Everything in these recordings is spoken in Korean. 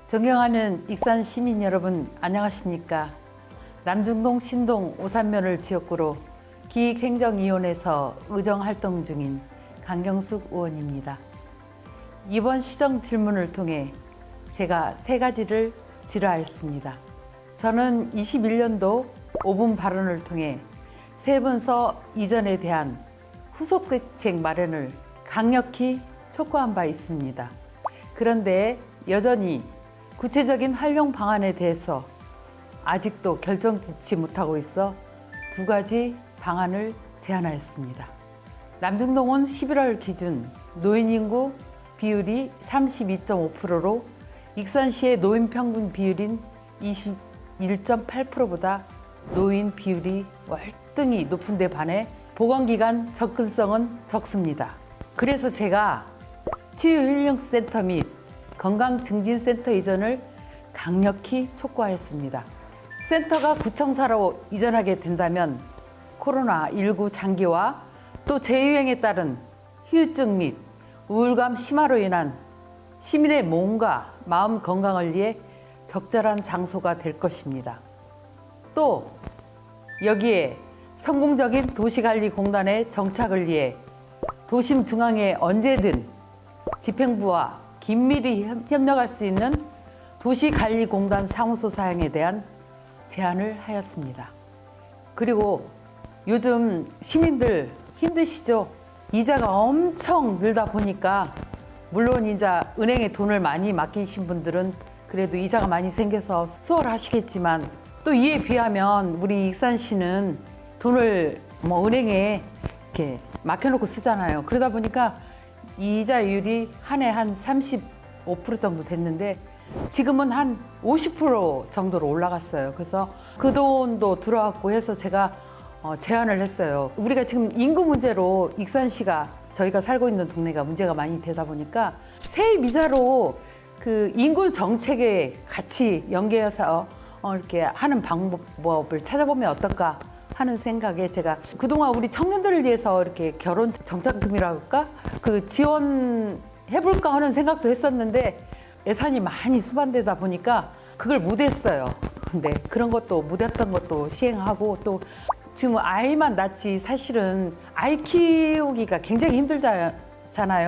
존경하는 익산 시민 여러분, 안녕하십니까? 남중동 신동 오산면을 지역구로 기획행정위원회에서 의정활동 중인 강경숙 의원입니다. 이번 시정 질문을 통해 제가 3가지를 질의하였습니다. 저는 21년도 5분 발언을 통해 세번서 이전에 대한 후속 대책 마련을 강력히 촉구한 바 있습니다. 그런데 여전히 구체적인 활용 방안에 대해서 아직도 결정짓지 못하고 있어 2가지 방안을 제안하였습니다. 남중동은 11월 기준 노인 인구 비율이 32.5%로 익산시의 노인 평균 비율인 21.8%보다 노인 비율이 월등히 높은데 반해 보건기관 접근성은 적습니다. 그래서 제가 치유힐링센터 및 건강증진센터 이전을 강력히 촉구하였습니다. 센터가 구청사로 이전하게 된다면 코로나19 장기화 또 재유행에 따른 후유증 및 우울감 심화로 인한 시민의 몸과 마음 건강을 위해 적절한 장소가 될 것입니다. 또 여기에 성공적인 도시관리공단의 정착을 위해 도심 중앙에 언제든 집행부와 긴밀히 협력할 수 있는 도시관리공단 사무소 사양에 대한 제안을 하였습니다. 그리고 요즘 시민들 힘드시죠? 이자가 엄청 늘다 보니까 물론 이제 은행에 돈을 많이 맡기신 분들은 그래도 이자가 많이 생겨서 수월하시겠지만 또 이에 비하면 우리 익산시는 돈을 은행에 이렇게 맡겨놓고 쓰잖아요. 그러다 보니까 이자율이 한 해 한 35% 정도 됐는데 지금은 한 50% 정도로 올라갔어요. 그래서 그 돈도 들어왔고 해서 제가 제안을 했어요. 우리가 지금 인구 문제로 익산시가 저희가 살고 있는 동네가 문제가 많이 되다 보니까 세입이자로 그 인구 정책에 같이 연계해서 이렇게 하는 방법을 찾아보면 어떨까 하는 생각에 제가 그동안 우리 청년들을 위해서 이렇게 결혼 정착금이라고 할까? 그 지원해볼까 하는 생각도 했었는데 예산이 많이 수반되다 보니까 그걸 못했어요. 근데 그런 것도 못했던 것도 시행하고 또 지금 아이만 낳지 사실은 아이 키우기가 굉장히 힘들잖아요.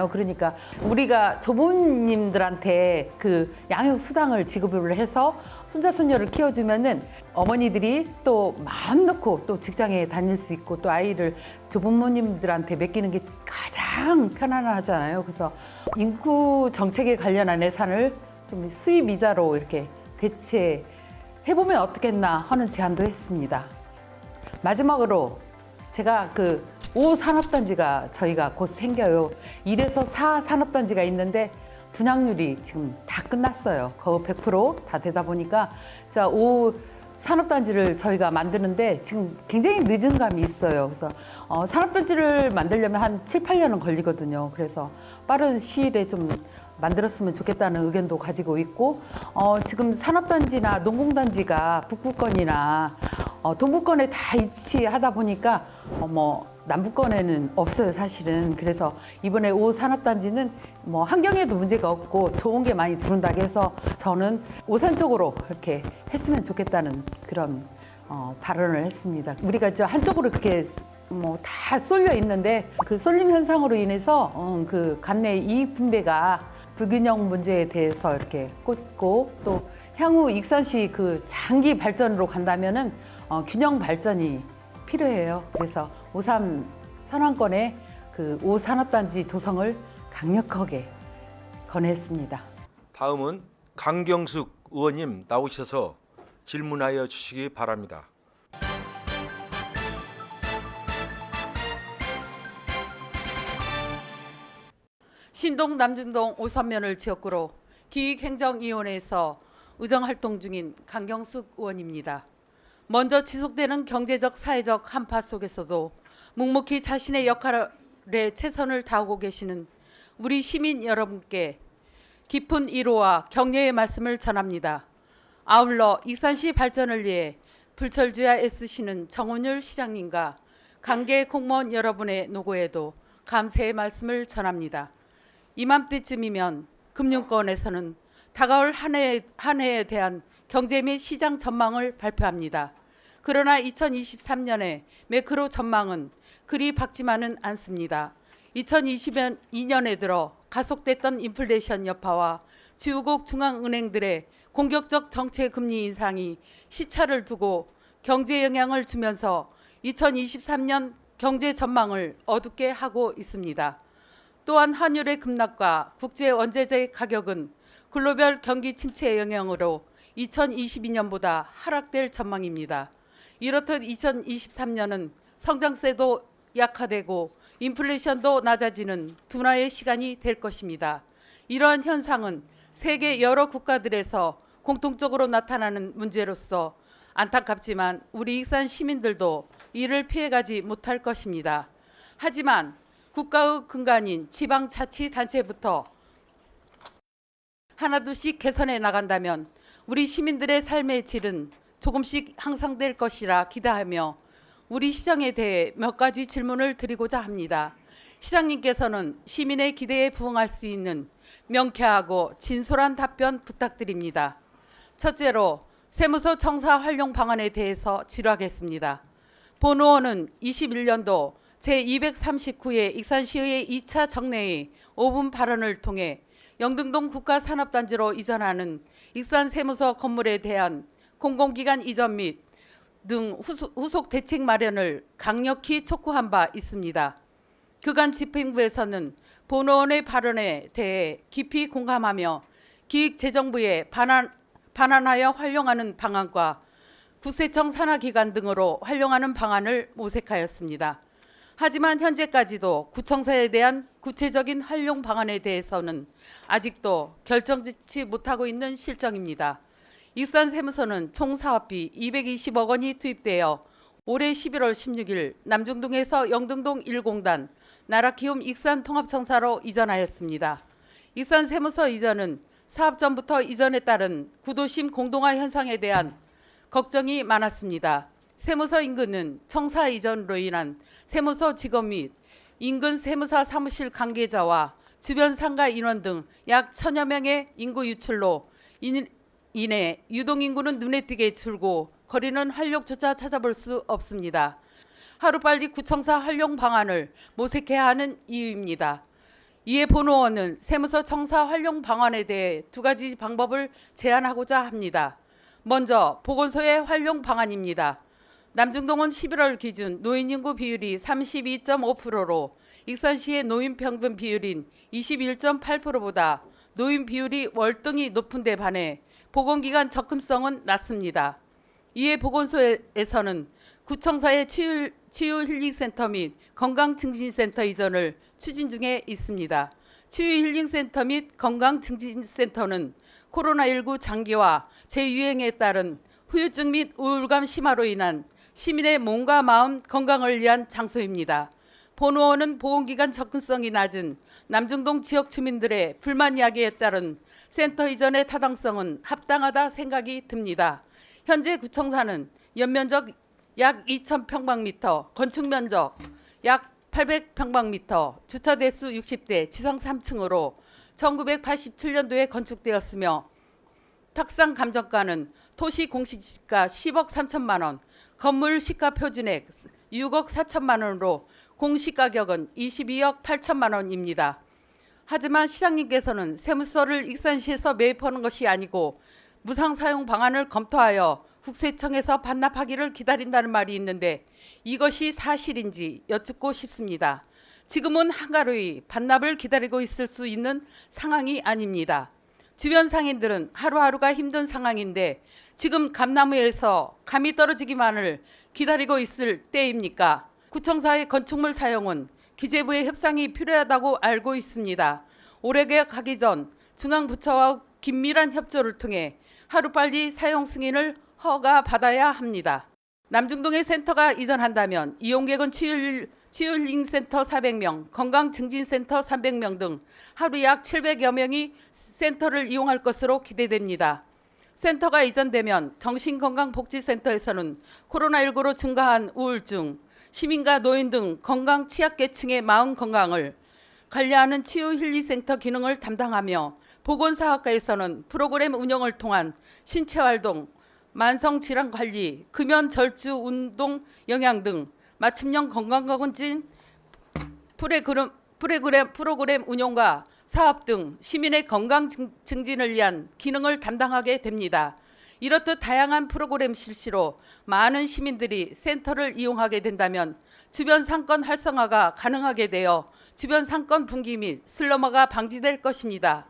그러니까 우리가 조부모님들한테 그 양육 수당을 지급을 해서 손자 손녀를 키워주면은 어머니들이 또 마음 놓고 또 직장에 다닐 수 있고 또 아이를 조부모님들한테 맡기는 게 가장 편안하잖아요. 그래서 인구 정책에 관련한 예산을 좀 수입 이자로 이렇게 대체해보면 어떻겠나 하는 제안도 했습니다. 마지막으로 제가 그 5산업단지가 저희가 곧 생겨요. 1에서 4산업단지가 있는데 분양률이 지금 다 끝났어요. 거의 100%다 되다 보니까 자, 5산업단지를 저희가 만드는데 지금 굉장히 늦은 감이 있어요. 그래서 산업단지를 만들려면 한 7, 8년은 걸리거든요. 그래서 빠른 시일에 좀 만들었으면 좋겠다는 의견도 가지고 있고 지금 산업단지나 농공단지가 북부권이나 동부권에 다 위치하다 보니까 남부권에는 없어요, 사실은. 그래서 이번에 5산업단지는 환경에도 문제가 없고 좋은 게 많이 들어온다고 해서 저는 오산 쪽으로 이렇게 했으면 좋겠다는 그런 발언을 했습니다. 우리가 저 한쪽으로 그렇게 다 쏠려 있는데 그 쏠림 현상으로 인해서 그 관내 이익 분배가 불균형 문제에 대해서 이렇게 꽂고 또 향후 익산시 그 장기 발전으로 간다면은 균형 발전이 필요해요. 그래서 5.3 선언권의 그 5산업단지 조성을 강력하게 건의했습니다. 다음은 강경숙 의원님 나오셔서 질문하여 주시기 바랍니다. 신동 남중동 오산면을 지역구로 기획행정위원회에서 의정활동 중인 강경숙 의원입니다. 먼저 지속되는 경제적 사회적 한파 속에서도 묵묵히 자신의 역할에 최선을 다하고 계시는 우리 시민 여러분께 깊은 위로와 격려의 말씀을 전합니다. 아울러 익산시 발전을 위해 불철주야 애쓰시는 정원율 시장님과 관계 공무원 여러분의 노고에도 감사의 말씀을 전합니다. 이맘때쯤이면 금융권에서는 다가올 한 해에 대한 경제 및 시장 전망을 발표합니다. 그러나 2023년의 매크로 전망은 그리 밝지만은 않습니다. 2022년에 들어 가속됐던 인플레이션 여파와 주요국 중앙은행들의 공격적 정책 금리 인상이 시차를 두고 경제 영향을 주면서 2023년 경제 전망을 어둡게 하고 있습니다. 또한 환율의 급락과 국제 원재재 가격은 글로벌 경기 침체의 영향으로 2022년보다 하락될 전망입니다. 이렇듯 2023년은 성장세도 약화되고 인플레이션도 낮아지는 둔화의 시간이 될 것입니다. 이러한 현상은 세계 여러 국가들에서 공통적으로 나타나는 문제로서 안타깝지만 우리 익산 시민들도 이를 피해가지 못할 것입니다. 하지만 국가의 근간인 지방자치단체부터 하나둘씩 개선해 나간다면 우리 시민들의 삶의 질은 조금씩 향상될 것이라 기대하며 우리 시장에 대해 몇 가지 질문을 드리고자 합니다. 시장님께서는 시민의 기대에 부응할 수 있는 명쾌하고 진솔한 답변 부탁드립니다. 첫째로 세무서 청사 활용 방안에 대해서 질의하겠습니다. 본 의원은 21년도 제239회 익산시의회 2차 정례의 5분 발언을 통해 영등동 국가산업단지로 이전하는 익산세무서 건물에 대한 공공기관 이전 및 등 후속 대책 마련을 강력히 촉구한 바 있습니다. 그간 집행부에서는 본 의원의 발언에 대해 깊이 공감하며 기획재정부에 반환하여 활용하는 방안과 국세청 산하기관 등으로 활용하는 방안을 모색하였습니다. 하지만 현재까지도 구청사에 대한 구체적인 활용 방안에 대해서는 아직도 결정짓지 못하고 있는 실정입니다. 익산세무서는 총 사업비 220억 원이 투입되어 올해 11월 16일 남중동에서 영등동 1공단 나라키움 익산통합청사로 이전하였습니다. 익산세무서 이전은 사업 전부터 이전에 따른 구도심 공동화 현상에 대한 걱정이 많았습니다. 세무서 인근은 청사 이전으로 인한 세무서 직원 및 인근 세무사 사무실 관계자와 주변 상가 인원 등 약 1000여 명의 인구 유출로 인해 유동인구는 눈에 띄게 줄고 거리는 활력조차 찾아볼 수 없습니다. 하루빨리 구청사 활용 방안을 모색해야 하는 이유입니다. 이에 본 의원은 세무서 청사 활용 방안에 대해 두 가지 방법을 제안하고자 합니다. 먼저 보건소의 활용 방안입니다. 남중동은 11월 기준 노인인구 비율이 32.5%로 익산시의 노인 평균 비율인 21.8%보다 노인 비율이 월등히 높은 데 반해 보건기관 접근성은 낮습니다. 이에 보건소에서는 구청사의 치유힐링센터 및 건강증진센터 이전을 추진 중에 있습니다. 치유힐링센터 및 건강증진센터는 코로나19 장기화 재유행에 따른 후유증 및 우울감 심화로 인한 시민의 몸과 마음 건강을 위한 장소입니다. 본 의원은 보건기관 접근성이 낮은 남중동 지역 주민들의 불만 이야기에 따른 센터 이전의 타당성은 합당하다 생각이 듭니다. 현재 구청사는 연면적 약 2,000평방미터, 건축면적 약 800평방미터, 주차대수 60대, 지상 3층으로 1987년도에 건축되었으며 탁상 감정가는 토시 공시지가 10억 3천만 원, 건물 시가 표준액 6억 4천만 원으로 공시가격은 22억 8천만 원입니다. 하지만 시장님께서는 세무서를 익산시에서 매입하는 것이 아니고 무상사용 방안을 검토하여 국세청에서 반납하기를 기다린다는 말이 있는데 이것이 사실인지 여쭙고 싶습니다. 지금은 한가로이 반납을 기다리고 있을 수 있는 상황이 아닙니다. 주변 상인들은 하루하루가 힘든 상황인데 지금 감나무에서 감이 떨어지기만을 기다리고 있을 때입니까? 구청사의 건축물 사용은 기재부의 협상이 필요하다고 알고 있습니다. 올해 계약하기 전 중앙부처와 긴밀한 협조를 통해 하루빨리 사용 승인을 허가받아야 합니다. 남중동에 센터가 이전한다면 이용객은 치유힐링센터 400명, 건강증진센터 300명 등 하루 약 700여 명이 센터를 이용할 것으로 기대됩니다. 센터가 이전되면 정신건강복지센터에서는 코로나19로 증가한 우울증, 시민과 노인 등 건강 취약계층의 마음 건강을 관리하는 치유힐링센터 기능을 담당하며 보건사학과에서는 프로그램 운영을 통한 신체활동, 만성질환관리, 금연 절주 운동 영양 등 맞춤형 건강검진 프로그램 운용과 사업 등 시민의 건강 증진을 위한 기능을 담당하게 됩니다. 이렇듯 다양한 프로그램 실시로 많은 시민들이 센터를 이용하게 된다면 주변 상권 활성화가 가능하게 되어 주변 상권 붕괴 및 슬럼화가 방지될 것입니다.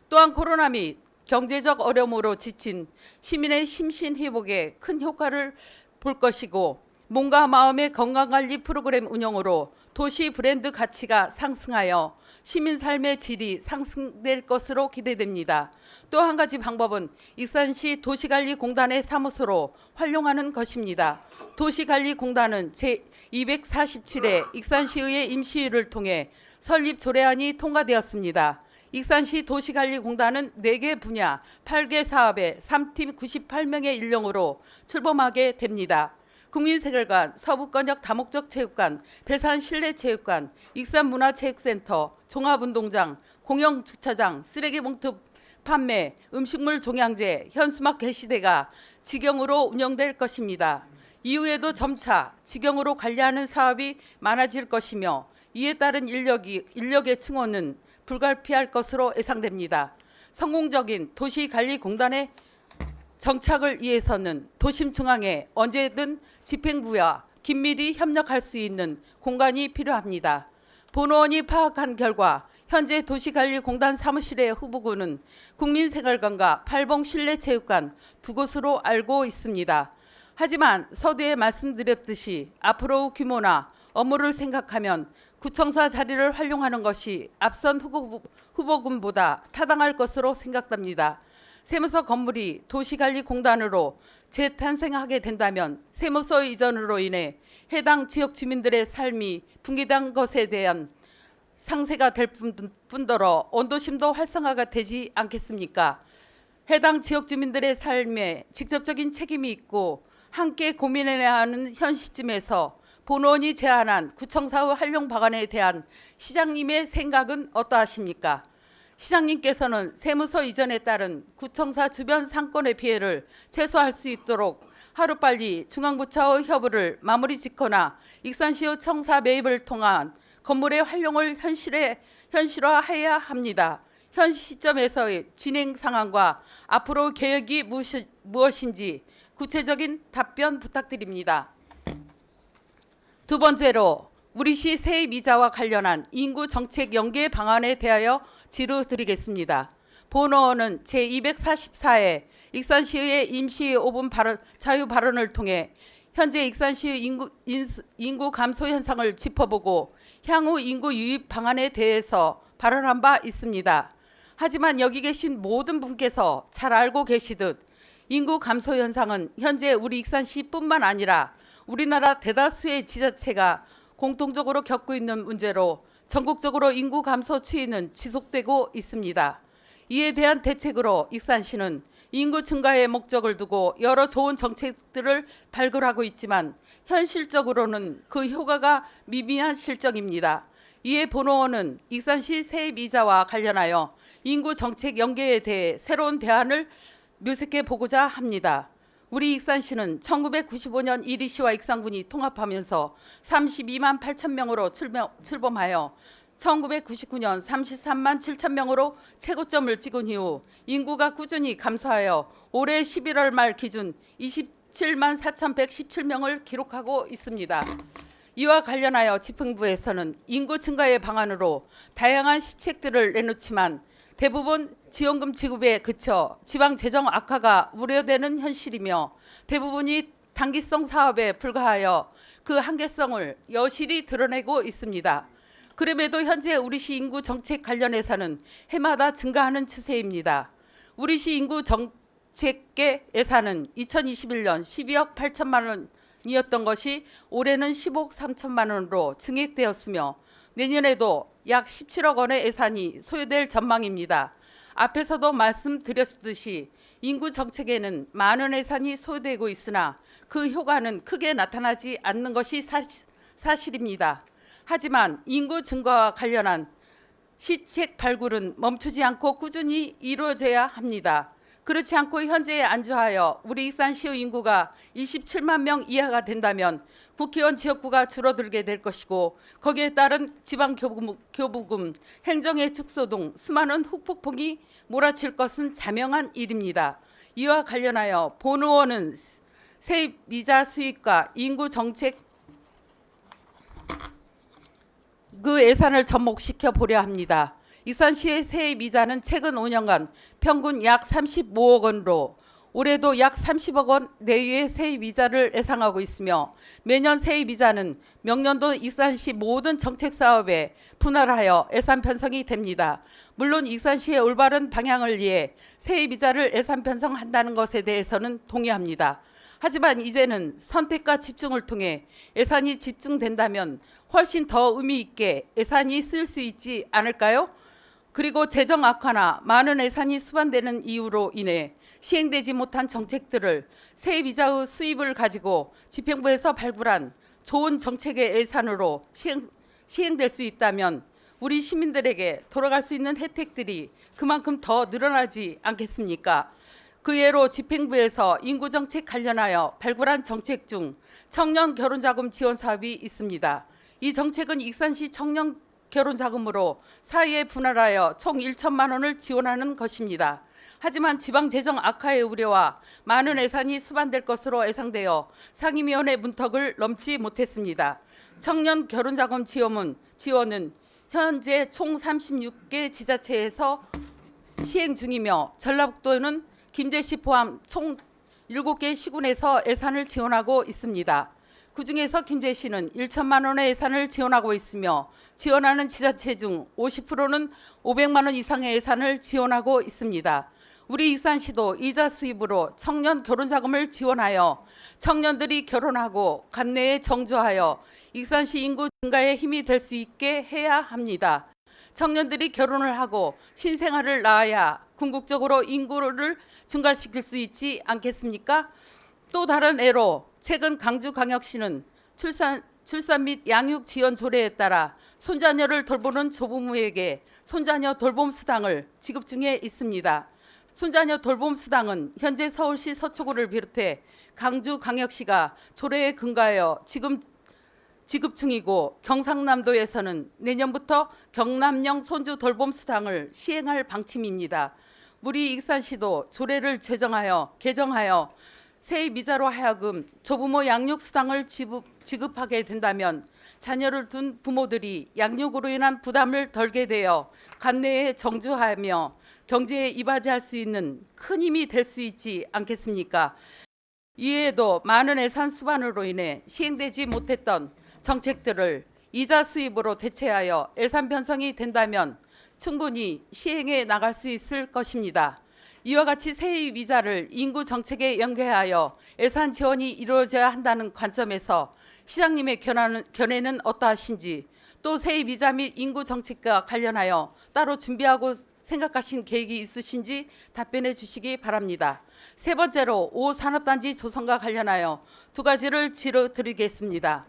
또한 코로나 및 경제적 어려움으로 지친 시민의 심신 회복에 큰 효과를 볼 것이고, 몸과 마음의 건강관리 프로그램 운영으로 도시 브랜드 가치가 상승하여 시민 삶의 질이 상승될 것으로 기대됩니다. 또 한 가지 방법은 익산시 도시관리공단의 사무소로 활용하는 것입니다. 도시관리공단은 제247회 익산시의회 임시회를 통해 설립 조례안이 통과되었습니다. 익산시 도시관리공단은 4개 분야 8개 사업에 3팀 98명의 인력으로 출범하게 됩니다. 국민생활관, 서부권역 다목적 체육관, 배산 실내체육관, 익산문화체육센터, 종합운동장, 공영주차장, 쓰레기봉투 판매, 음식물 종량제, 현수막 게시대가 직영으로 운영될 것입니다. 이후에도 점차 직영으로 관리하는 사업이 많아질 것이며, 이에 따른 인력의 충원은 불가피할 것으로 예상됩니다. 성공적인 도시관리공단의 정착을 위해서는 도심 중앙에 언제든 집행부와 긴밀히 협력할 수 있는 공간이 필요합니다. 본의원이 파악한 결과 현재 도시관리공단 사무실의 후보군은 국민생활관과 팔봉 실내체육관 2곳으로 알고 있습니다. 하지만 서두에 말씀드렸듯이 앞으로 규모나 업무를 생각하면 구청사 자리를 활용하는 것이 앞선 후보군보다 타당할 것으로 생각됩니다. 세무서 건물이 도시관리공단으로 재탄생하게 된다면 세무서 이전으로 인해 해당 지역 주민들의 삶이 붕괴된 것에 대한 상세가 될 뿐더러 온도심도 활성화가 되지 않겠습니까? 해당 지역 주민들의 삶에 직접적인 책임이 있고 함께 고민해야 하는 현 시점에서 본원이 제안한 구청사의 활용 방안에 대한 시장님의 생각은 어떠하십니까? 시장님께서는 세무서 이전에 따른 구청사 주변 상권의 피해를 최소화할 수 있도록 하루빨리 중앙부처의 협의를 마무리 짓거나 익산시의 청사 매입을 통한 건물의 활용을 현실화해야 합니다. 현 시점에서의 진행 상황과 앞으로 계획이 무엇인지 구체적인 답변 부탁드립니다. 두 번째로 우리시 세입이자와 관련한 인구 정책 연계 방안에 대하여 질의드리겠습니다. 본의원은 제244회 익산시의 임시 5분 자유 발언을 통해 현재 익산시의 인구 감소 현상을 짚어보고 향후 인구 유입 방안에 대해서 발언한 바 있습니다. 하지만 여기 계신 모든 분께서 잘 알고 계시듯 인구 감소 현상은 현재 우리 익산시뿐만 아니라 우리나라 대다수의 지자체가 공통적으로 겪고 있는 문제로 전국적으로 인구 감소 추이는 지속되고 있습니다. 이에 대한 대책으로 익산시는 인구 증가의 목적을 두고 여러 좋은 정책들을 발굴하고 있지만 현실적으로는 그 효과가 미미한 실정입니다. 이에 본의원은 익산시 세입이자와 관련하여 인구 정책 연계에 대해 새로운 대안을 묘색해 보고자 합니다. 우리 익산시는 1995년 이리시와 익산군이 통합하면서 32만 8천 명으로 출범하여 1999년 33만 7천 명으로 최고점을 찍은 이후 인구가 꾸준히 감소하여 올해 11월 말 기준 27만 4,117명을 기록하고 있습니다. 이와 관련하여 집행부에서는 인구 증가의 방안으로 다양한 시책들을 내놓지만 대부분 지원금 지급에 그쳐 지방 재정 악화가 우려되는 현실이며 대부분이 단기성 사업에 불과하여 그 한계성을 여실히 드러내고 있습니다. 그럼에도 현재 우리시 인구 정책 관련해서는 해마다 증가하는 추세입니다. 우리시 인구 정책계 예산은 2021년 12억 8천만 원이었던 것이 올해는 10억 3천만 원으로 증액되었으며 내년에도 약 17억 원의 예산이 소요될 전망입니다. 앞에서도 말씀드렸듯이 인구 정책에는 많은 예산이 소요되고 있으나 그 효과는 크게 나타나지 않는 것이 사실입니다. 하지만 인구 증가와 관련한 시책 발굴은 멈추지 않고 꾸준히 이루어져야 합니다. 그렇지 않고 현재에 안주하여 우리 익산시의 인구가 27만 명 이하가 된다면 국회의원 지역구가 줄어들게 될 것이고 거기에 따른 지방교부금, 행정의 축소 등 수많은 후폭풍이 몰아칠 것은 자명한 일입니다. 이와 관련하여 본 의원은 세입이자 수익과 인구 정책 그 예산을 접목시켜 보려 합니다. 익산시의 세입이자는 최근 5년간 평균 약 35억 원으로 올해도 약 30억 원 내외의 세입이자를 예상하고 있으며 매년 세입이자는 명년도 익산시 모든 정책사업에 분할하여 예산 편성이 됩니다. 물론 익산시의 올바른 방향을 위해 세입이자를 예산 편성한다는 것에 대해서는 동의합니다. 하지만 이제는 선택과 집중을 통해 예산이 집중된다면 훨씬 더 의미 있게 예산이 쓸 수 있지 않을까요? 그리고 재정 악화나 많은 예산이 수반되는 이유로 인해 시행되지 못한 정책들을 세입이자의 수입을 가지고 집행부에서 발굴한 좋은 정책의 예산으로 시행될 수 있다면 우리 시민들에게 돌아갈 수 있는 혜택들이 그만큼 더 늘어나지 않겠습니까? 그 예로 집행부에서 인구정책 관련하여 발굴한 정책 중 청년 결혼자금 지원 사업이 있습니다. 이 정책은 익산시 청년 결혼자금으로 사회에 분할하여 총 1천만 원을 지원하는 것입니다. 하지만 지방재정 악화의 우려와 많은 예산이 수반될 것으로 예상되어 상임위원회 문턱을 넘지 못했습니다. 청년 결혼자금 지원은 현재 총 36개 지자체에서 시행 중이며 전라북도는 김제시 포함 총 7개 시군에서 예산을 지원하고 있습니다. 그중에서 김제시는 1천만 원의 예산을 지원하고 있으며 지원하는 지자체 중 50%는 500만 원 이상의 예산을 지원하고 있습니다. 우리 익산시도 이자 수입으로 청년 결혼자금을 지원하여 청년들이 결혼하고 관내에 정조하여 익산시 인구 증가에 힘이 될 수 있게 해야 합니다. 청년들이 결혼을 하고 신생아를 낳아야 궁극적으로 인구를 증가시킬 수 있지 않겠습니까? 또 다른 예로 최근 강주광역시는 출산 및 양육 지원 조례에 따라 손자녀를 돌보는 조부모에게 손자녀 돌봄 수당을 지급 중에 있습니다. 손자녀 돌봄 수당은 현재 서울시 서초구를 비롯해 강주광역시가 조례에 근거하여 지급 중이고 경상남도에서는 내년부터 경남형 손주 돌봄 수당을 시행할 방침입니다. 우리 익산시도 조례를 개정하여 세입이자로 하여금 조부모 양육 수당을 지급하게 된다면 자녀를 둔 부모들이 양육으로 인한 부담을 덜게 되어 관내에 정주하며 경제에 이바지할 수 있는 큰 힘이 될 수 있지 않겠습니까? 이외에도 많은 예산 수반으로 인해 시행되지 못했던 정책들을 이자 수입으로 대체하여 예산 편성이 된다면 충분히 시행해 나갈 수 있을 것입니다. 이와 같이 세입 이자를 인구 정책에 연계하여 예산 지원이 이루어져야 한다는 관점에서 시장님의 견해는 어떠하신지, 또 세입 이자 및 인구 정책과 관련하여 따로 준비하고 생각하신 계획이 있으신지 답변해 주시기 바랍니다. 세 번째로 5산업단지 조성과 관련하여 두 가지를 드리겠습니다.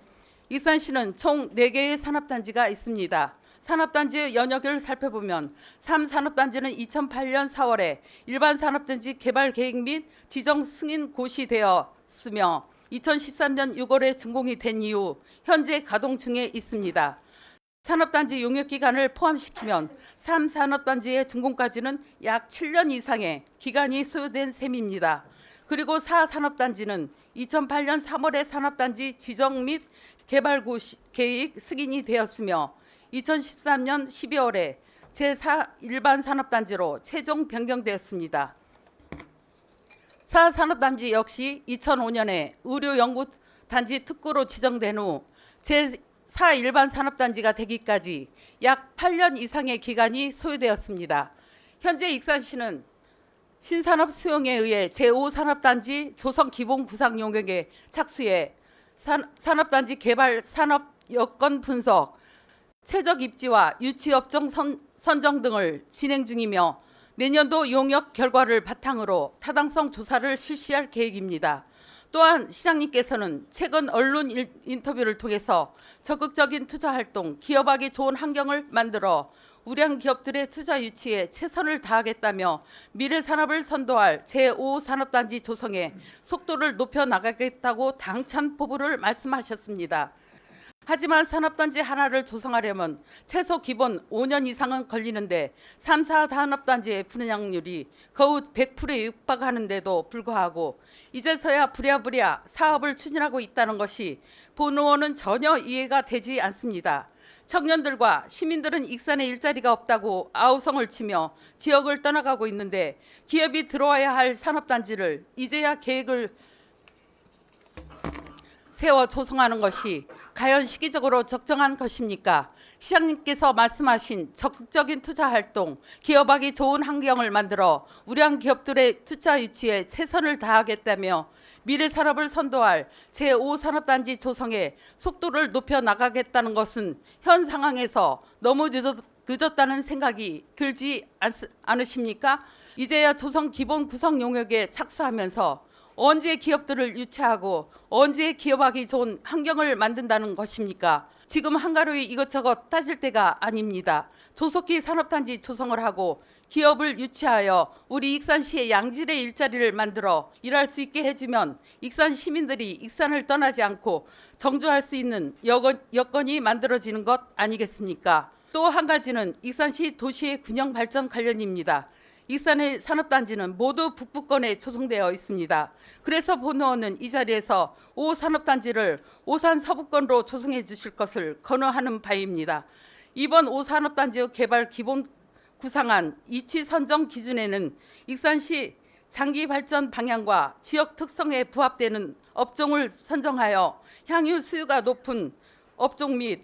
익산시는 총 4개의 산업단지가 있습니다. 산업단지의 연역을 살펴보면 3산업단지는 2008년 4월에 일반 산업단지 개발 계획 및 지정 승인 고시되었으며 2013년 6월에 준공이 된 이후 현재 가동 중에 있습니다. 산업단지 용역기간을 포함시키면 3산업단지의 준공까지는 약 7년 이상의 기간이 소요된 셈입니다. 그리고 4산업단지는 2008년 3월에 산업단지 지정 및 개발 계획 승인이 되었으며 2013년 12월에 제4 일반 산업단지로 최종 변경되었습니다. 4산업단지 역시 2005년에 의료연구단지 특구로 지정된 후 제4 일반 산업단지가 되기까지 약 8년 이상의 기간이 소요되었습니다. 현재 익산시는 신산업 수용에 의해 제5산업단지 조성 기본 구상 용역에 착수해 산업단지 개발 산업 여건 분석, 최적 입지와 유치 업종 선정 등을 진행 중이며 내년도 용역 결과를 바탕으로 타당성 조사를 실시할 계획입니다. 또한 시장님께서는 최근 언론 인터뷰를 통해서 적극적인 투자 활동, 기업하기 좋은 환경을 만들어 우량 기업들의 투자 유치에 최선을 다하겠다며 미래 산업을 선도할 제5산업단지 조성에 속도를 높여 나가겠다고 당찬 포부를 말씀하셨습니다. 하지만 산업단지 하나를 조성하려면 최소 기본 5년 이상은 걸리는데 3, 4산업단지의 분양률이 거의 100%에 육박하는데도 불구하고 이제서야 부랴부랴 사업을 추진하고 있다는 것이 본 의원은 전혀 이해가 되지 않습니다. 청년들과 시민들은 익산에 일자리가 없다고 아우성을 치며 지역을 떠나가고 있는데 기업이 들어와야 할 산업단지를 이제야 계획을 세워 조성하는 것이 과연 시기적으로 적정한 것입니까? 시장님께서 말씀하신 적극적인 투자 활동, 기업하기 좋은 환경을 만들어 우량 기업들의 투자 유치에 최선을 다하겠다며 미래 산업을 선도할 제5산업단지 조성에 속도를 높여 나가겠다는 것은 현 상황에서 너무 늦었다는 생각이 들지 않으십니까? 이제야 조성 기본 구성 용역에 착수하면서 언제 기업들을 유치하고 언제 기업하기 좋은 환경을 만든다는 것입니까? 지금 한가로이 이것저것 따질 때가 아닙니다. 조속히 산업단지 조성을 하고 기업을 유치하여 우리 익산시의 양질의 일자리를 만들어 일할 수 있게 해주면 익산 시민들이 익산을 떠나지 않고 정주할 수 있는 여건이 만들어지는 것 아니겠습니까? 또 한 가지는 익산시 도시의 균형 발전 관련입니다. 익산의 산업단지는 모두 북부권에 조성되어 있습니다. 그래서 본 의원은 이 자리에서 5산업단지를 오산 서부권으로 조성해 주실 것을 건의하는 바입니다. 이번 5산업단지의 개발 기본 구상안 이치 선정 기준에는 익산시 장기 발전 방향과 지역 특성에 부합되는 업종을 선정하여 향유 수요가 높은 업종 및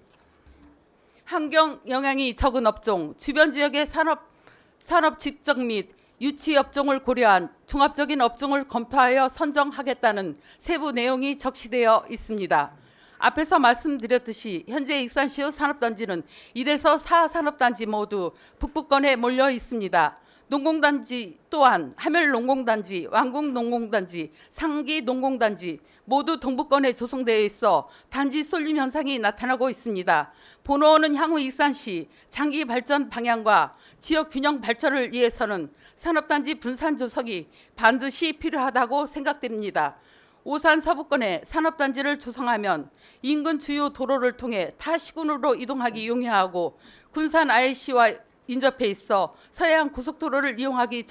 환경 영향이 적은 업종, 주변 지역의 산업 직접 및 유치 업종을 고려한 종합적인 업종을 검토하여 선정하겠다는 세부 내용이 적시되어 있습니다. 앞에서 말씀드렸듯이 현재 익산시의 산업단지는 1에서 4산업단지 모두 북부권에 몰려 있습니다. 농공단지 또한 하멜농공단지, 왕궁농공단지, 상기농공단지 모두 동부권에 조성되어 있어 단지 쏠림 현상이 나타나고 있습니다. 본 의원은 향후 익산시 장기 발전 방향과 지역 균형 발전을 위해서는 산업단지 분산 조성이 반드시 필요하다고 생각됩니다. 오산 서부권에 산업단지를 조성하면 인근 주요 도로를 통해 타 시군으로 이동하기 용이하고 군산 IC와 인접해 있어 서해안 고속도로를 이용하기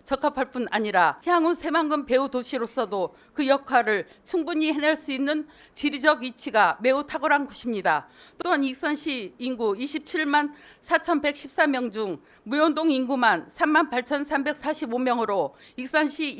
적합할 뿐 아니라 향후 새만금 배후 도시로서도 그 역할을 충분히 해낼 수 있는 지리적 위치가 매우 탁월한 곳입니다. 또한 익산시 인구 27만 4,114명 중 무연동 인구만 3만 8,345명으로 익산시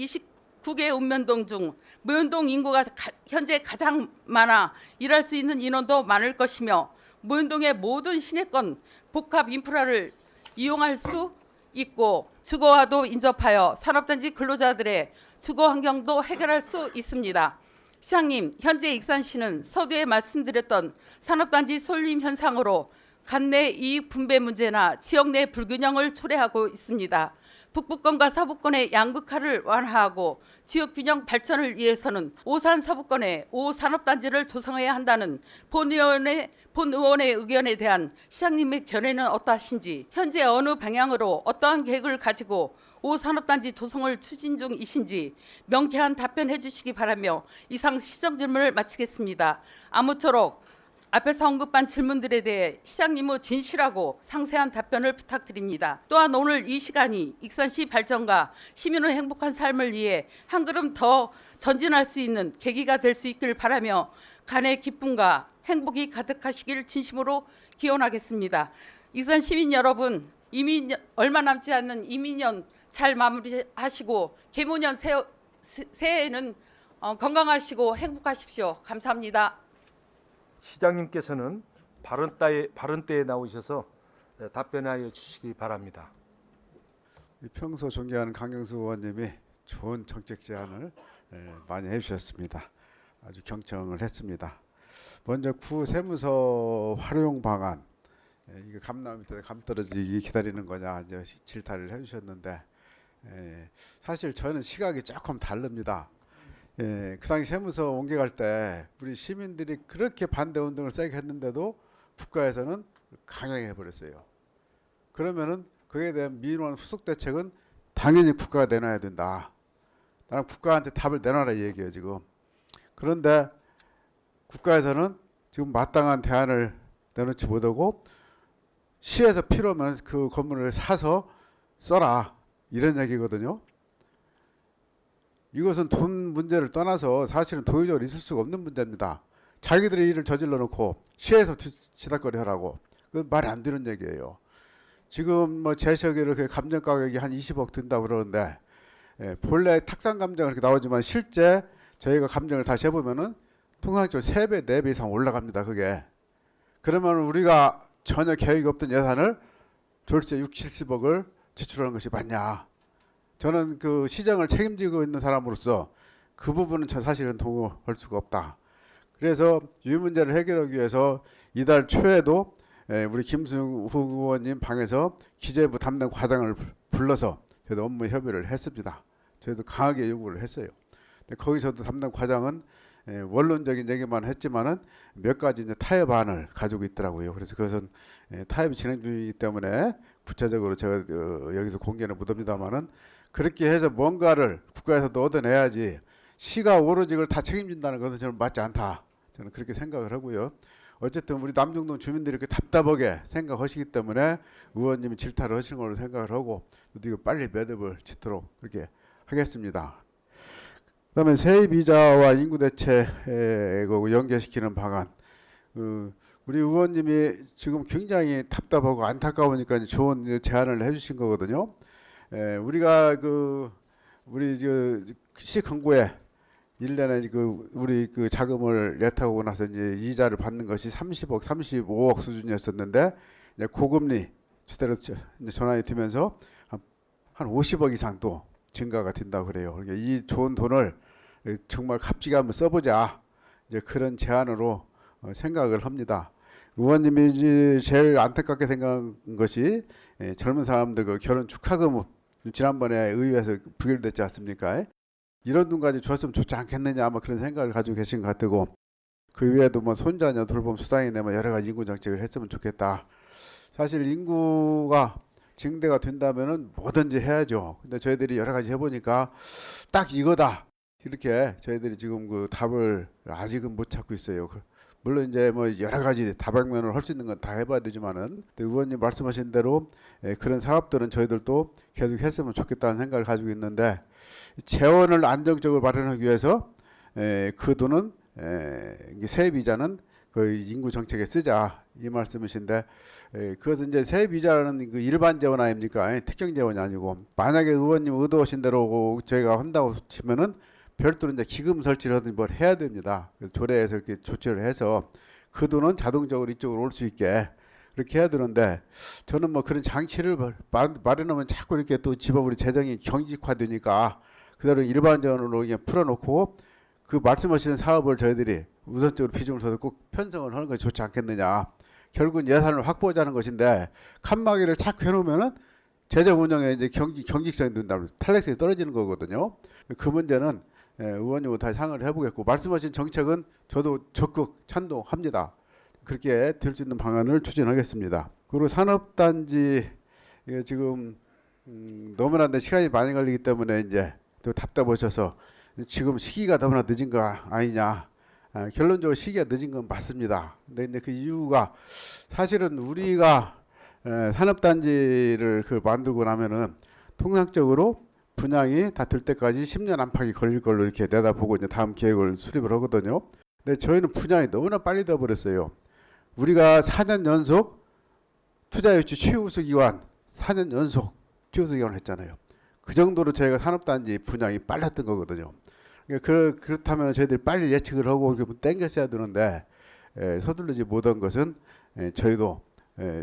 29개 읍면동 중 무연동 인구가 현재 가장 많아 일할 수 있는 인원도 많을 것이며 무연동의 모든 시내권 복합 인프라를 이용할 수 있고 주거와도 인접하여 산업단지 근로자들의 주거 환경도 해결할 수 있습니다. 시장님, 현재 익산시는 서두에 말씀드렸던 산업단지 쏠림 현상으로 간내 이익 분배 문제나 지역 내 불균형을 초래하고 있습니다. 북부권과 서부권의 양극화를 완화하고 지역 균형 발전을 위해서는 오산 서부권에 5산업단지를 조성해야 한다는 본 의원의 의견에 대한 시장님의 견해는 어떠하신지, 현재 어느 방향으로 어떠한 계획을 가지고 5산업단지 조성을 추진 중이신지 명쾌한 답변해 주시기 바라며 이상 시정 질문을 마치겠습니다. 아무쪼록 앞에서 언급한 질문들에 대해 시장님의 진실하고 상세한 답변을 부탁드립니다. 또한 오늘 이 시간이 익산시 발전과 시민의 행복한 삶을 위해 한 걸음 더 전진할 수 있는 계기가 될 수 있길 바라며 간의 기쁨과 행복이 가득하시길 진심으로 기원하겠습니다. 익산 시민 여러분, 얼마 남지 않는 이민년 잘 마무리하시고 개무년 새해에는 건강하시고 행복하십시오. 감사합니다. 시장님께서는 발언 때에 나오셔서 답변하여 주시기 바랍니다. 평소 존경하는 강경수 의원님이 좋은 정책 제안을 많이 해주셨습니다. 아주 경청을 했습니다. 먼저 구세무서 활용 방안, 이거 감나무 밑에 감 떨어지기 기다리는 거냐 이제 질타를 해주셨는데, 사실 저는 시각이 조금 다릅니다. 그 당시 세무서 옮겨갈 때 우리 시민들이 그렇게 반대 운동을 세게 했는데도 국가에서는 강행해 버렸어요. 그러면은 그에 대한 민원 후속 대책은 당연히 국가가 내놔야 된다. 나는 국가한테 답을 내놔라 이 얘기예요 지금. 그런데 국가에서는 지금 마땅한 대안을 내놓지 못하고 시에서 필요하면 그 건물을 사서 써라 이런 얘기거든요. 이것은 돈 문제를 떠나서 사실은 도의적으로 있을 수가 없는 문제입니다. 자기들이 일을 저질러 놓고 시에서 지닥거리 하라고. 그 말이 안 되는 얘기예요. 지금 뭐 제시하기로 그 감정 가격이 한 20억 든다고 그러는데 본래 탁상 감정은 이렇게 나오지만 실제 저희가 감정을 다시 해보면은 통상적으로 3배, 4배 이상 올라갑니다. 그게. 그러면 우리가 전혀 계획이 없던 예산을 졸세 6, 70억을 지출하는 것이 맞냐. 저는 그 시정을 책임지고 있는 사람으로서 그 부분은 저 사실은 동의할 수가 없다. 그래서 이 문제를 해결하기 위해서 이달 초에도 우리 김수영 의원님 방에서 기재부 담당 과장을 불러서 저희도 업무 협의를 했습니다. 저희도 강하게 요구를 했어요. 근데 거기서도 담당 과장은 원론적인 얘기만 했지만은 몇 가지 이제 타협안을 가지고 있더라고요. 그래서 그것은 타협이 진행 중이기 때문에 구체적으로 제가 여기서 공개는 못합니다만은 그렇게 해서 뭔가를 국가에서도 얻어내야지 시가 오로지 그걸 다 책임진다는 것은 저는 맞지 않다. 저는 그렇게 생각을 하고요. 어쨌든 우리 남중동 주민들이 이렇게 답답하게 생각하시기 때문에 의원님이 질타를 하시는 걸로 생각을 하고 이거 빨리 매듭을 짓도록 그렇게 하겠습니다. 그다음에 세입이자와 인구 대책하고 연계시키는 방안. 우리 의원님이 지금 굉장히 답답하고 안타까우니까 좋은 제안을 해주신 거거든요. 우리가 우리 시 건고에 1년에 우리 자금을 예탁하고 나서 이제 이자를 받는 것이 30억, 35억 수준이었었는데 이제 고금리 추대로 이제 전환이 되면서 한 50억 이상 또 증가가 된다고 그래요. 그러니까 이 좋은 돈을 정말 값지게 한번 써보자. 이제 그런 제안으로 생각을 합니다. 의원님이 제일 안타깝게 생각한 것이 젊은 사람들 그 결혼 축하금 지난번에 의회에서 부결됐지 않습니까? 이런 돈까지 줬으면 좋지 않겠느냐 아마 그런 생각을 가지고 계신 것 같고 그 외에도 뭐 손자녀 돌봄 수당이나 뭐 여러 가지 인구 정책을 했으면 좋겠다. 사실 인구가 증대가 된다면은 뭐든지 해야죠. 근데 저희들이 여러 가지 해보니까 딱 이거다 이렇게 저희들이 지금 그 답을 아직은 못 찾고 있어요. 물론 이제 뭐 여러 가지 다방면으로 할 수 있는 건 다 해봐야 되지만은 의원님 말씀하신 대로 그런 사업들은 저희들도 계속 했으면 좋겠다는 생각을 가지고 있는데 재원을 안정적으로 마련하기 위해서 그 돈은 세입이자는 그 인구 정책에 쓰자 이 말씀이신데 그것은 이제 세입이자라는 그 일반 재원 아닙니까? 특정 재원이 아니고 만약에 의원님 의도하신 대로 저희가 한다고 치면은 별도로 이제 기금 설치를 하든지 뭘 해야 됩니다. 조례에서 이렇게 조치를 해서 그 돈은 자동적으로 이쪽으로 올 수 있게 그렇게 해야 되는데 저는 뭐 그런 장치를 마련하면 자꾸 이렇게 또 집어버리 재정이 경직화되니까 그대로 일반 재원으로 그냥 풀어놓고 그 말씀하시는 사업을 저희들이 우선적으로 비중을 둬서 꼭 편성을 하는 것이 좋지 않겠느냐. 결국은 예산을 확보하자는 것인데 칸막이를 착 해놓으면은 재정 운영에 이제 경직성이 된다고 탄력성이 떨어지는 거거든요. 그 문제는 의원님과 다시 상의를 해보겠고 말씀하신 정책은 저도 적극 찬동합니다. 그렇게 될 수 있는 방안을 추진하겠습니다. 그리고 산업단지 지금 너무나 시간이 많이 걸리기 때문에 이제 또 답답하셔서 지금 시기가 너무나 늦은 거 아니냐. 결론적으로 시기가 늦은 건 맞습니다. 근데 이제 그 이유가 사실은 우리가 산업단지를 만들고 나면은 통상적으로 분양이 다 될 때까지 10년 안팎이 걸릴 걸로 이렇게 내다보고 이제 다음 계획을 수립을 하거든요. 근데 저희는 분양이 너무나 빨리 돼버렸어요. 우리가 4년 연속 투자유치 최우수 기간 4년 연속 최우수 기간을 했잖아요. 그 정도로 저희가 산업단지 분양이 빨랐던 거거든요. 그러니까 그렇다면 저희들이 빨리 예측을 하고 땡겼어야 되는데 서두르지 못한 것은 저희도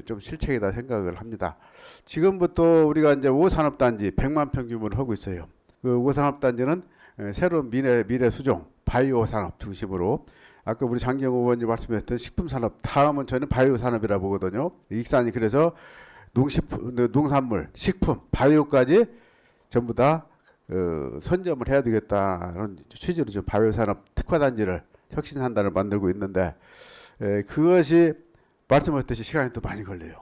좀 실책이다 생각을 합니다. 지금부터 우리가 이제 5산업단지 100만 평 규모를 하고 있어요. 그 5산업단지는 새로운 미래 수종 바이오 산업 중심으로 아까 우리 장경 의원님 말씀하셨던 식품산업 다음은 저는 바이오 산업이라 보거든요. 익산이 그래서 농산물, 식품, 바이오까지 전부 다 선점을 해야 되겠다는 취지로 지금 바이오산업 특화단지를 혁신한단을 만들고 있는데 그것이 말씀하셨듯이 시간이 또 많이 걸려요.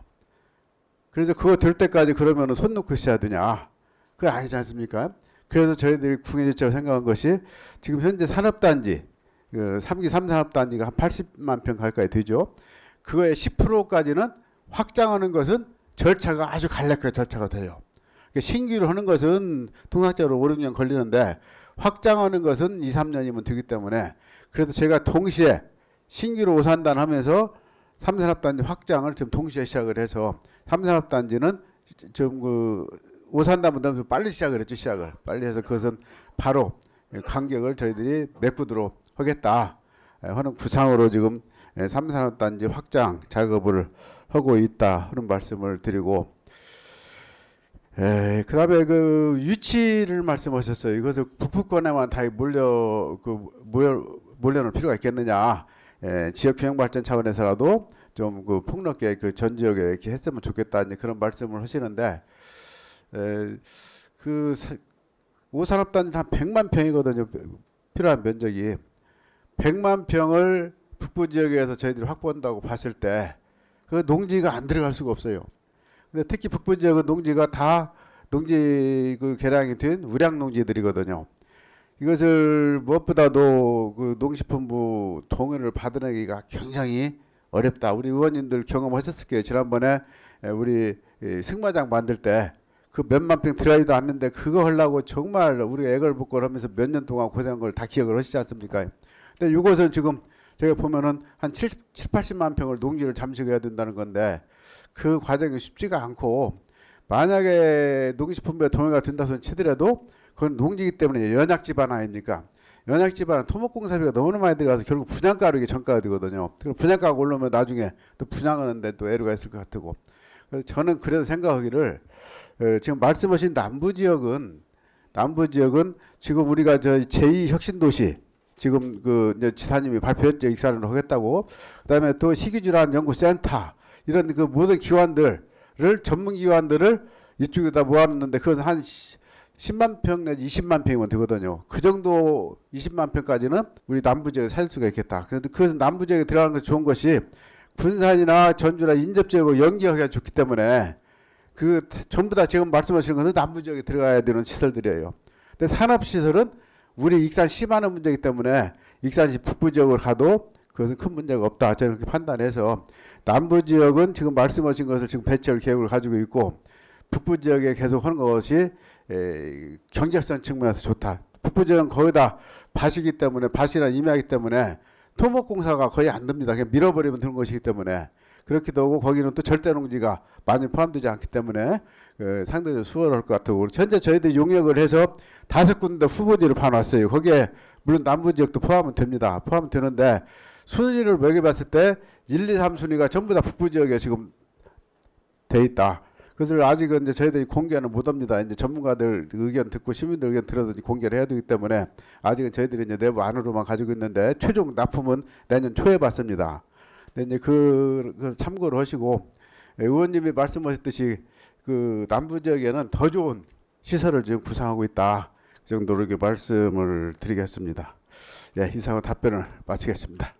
그래서 그거 될 때까지 그러면 손 놓고 있어야 되냐? 그게 아니지 않습니까? 그래서 저희들이 궁예지적으로 생각한 것이 지금 현재 산업단지 3기 3산업단지가 한 80만 평 가까이 되죠. 그거의 10%까지는 확장하는 것은 절차가 아주 간략하게 절차가 돼요. 그러니까 신규로 하는 것은 통상적으로 5, 6년 걸리는데 확장하는 것은 2, 3년이면 되기 때문에 그래서 제가 동시에 신규로 5산단 하면서 3산업단지 확장을 지금 동시에 시작을 해서 3산업단지는 좀 5산단보다 좀 빨리 시작을 했죠. 시작을 빨리 해서 그것은 바로 간격을 저희들이 메꾸도록 하겠다 하는 구상으로 지금 3산업단지 확장 작업을 하고 있다 하는 말씀을 드리고 그 다음에 그 위치를 말씀하셨어요. 이것을 북부권에만 다 몰려놓을 필요가 있겠느냐. 지역 균형 발전 차원에서라도 좀 그 폭넓게 그 전 지역에 이렇게 했으면 좋겠다 이제 그런 말씀을 하시는데 그 5산업단지 한 100만 평이거든요. 필요한 면적이 100만 평을 북부 지역에서 저희들이 확보한다고 봤을 때 그 농지가 안 들어갈 수가 없어요. 근데 특히 북부 지역은 농지가 다 농지 그 개량이 된 우량 농지들이거든요. 이것을 무엇보다도 그 농식품부 동의를 받아내기가 굉장히 어렵다. 우리 의원님들 경험하셨을 거예요. 지난번에 우리 승마장 만들 때 그 몇만 평 들어가지도 않는데 그거 하려고 정말 우리가 애걸복걸 하면서 몇 년 동안 고생한 걸 다 기억을 하시지 않습니까? 근데 이것은 지금 제가 보면은 한 80만 평을 농지를 잠식해야 된다는 건데 그 과정이 쉽지가 않고 만약에 농식품부에 동의가 된다고 치더라도 그건 농지이기 때문에 연약지반 아닙니까? 연약지반은 토목공사비가 너무 많이 들어가서 결국 분양가로 이게 전가가 되거든요. 그리고 분양가가 오르면 나중에 또 분양하는데 또 애로가 있을 것 같고. 그래서 저는 그래서 생각하기를 지금 말씀하신 남부지역은 지금 우리가 저 제2혁신도시 지금 그 이제 지사님이 발표했죠. 익산을 하겠다고. 그다음에 또 희귀질환 연구센터 이런 그 모든 기관들을 전문 기관들을 이쪽에다 모아놨는데 그건 한 10만 평 내지 20만 평이면 되거든요. 그 정도 20만 평까지는 우리 남부지역에 살 수가 있겠다. 그런데 그 남부지역에 들어가는 것이 좋은 것이 군산이나 전주나 인접지역으로 연계하기가 좋기 때문에 그 전부 다 지금 말씀하시는 것은 남부지역에 들어가야 되는 시설들이에요. 근데 산업시설은 우리 익산시만의 문제이기 때문에 익산시 북부지역을 가도 그것은 큰 문제가 없다. 저는 그렇게 판단해서 남부지역은 지금 말씀하신 것을 지금 배치할 계획을 가지고 있고 북부지역에 계속 하는 것이 경제성 측면에서 좋다. 북부지역은 거의 다 밭이기 때문에 밭이나 임야이기 때문에 토목공사가 거의 안 됩니다. 그냥 밀어버리면 되는 것이기 때문에 그렇기도 하고 거기는 또 절대농지가 많이 포함되지 않기 때문에 상대적으로 수월할 것 같고 현재 저희들이 용역을 해서 5군데 후보지를 파놨어요. 거기에 물론 남부지역도 포함은 됩니다. 포함은 되는데 순위를 매겨봤을 때 1, 2, 3순위가 전부 다 북부지역에 지금 돼 있다. 그것을 아직은 이제 저희들이 공개는 못합니다. 이제 전문가들 의견 듣고 시민들 의견 들어서 공개를 해야 되기 때문에 아직은 저희들이 이제 내부 안으로만 가지고 있는데 최종 납품은 내년 초에 받습니다. 근데 이제 그 참고를 하시고 의원님이 말씀하셨듯이 그 남부 지역에는 더 좋은 시설을 지금 구상하고 있다. 그 정도로 이렇게 말씀을 드리겠습니다. 예, 이상으로 답변을 마치겠습니다.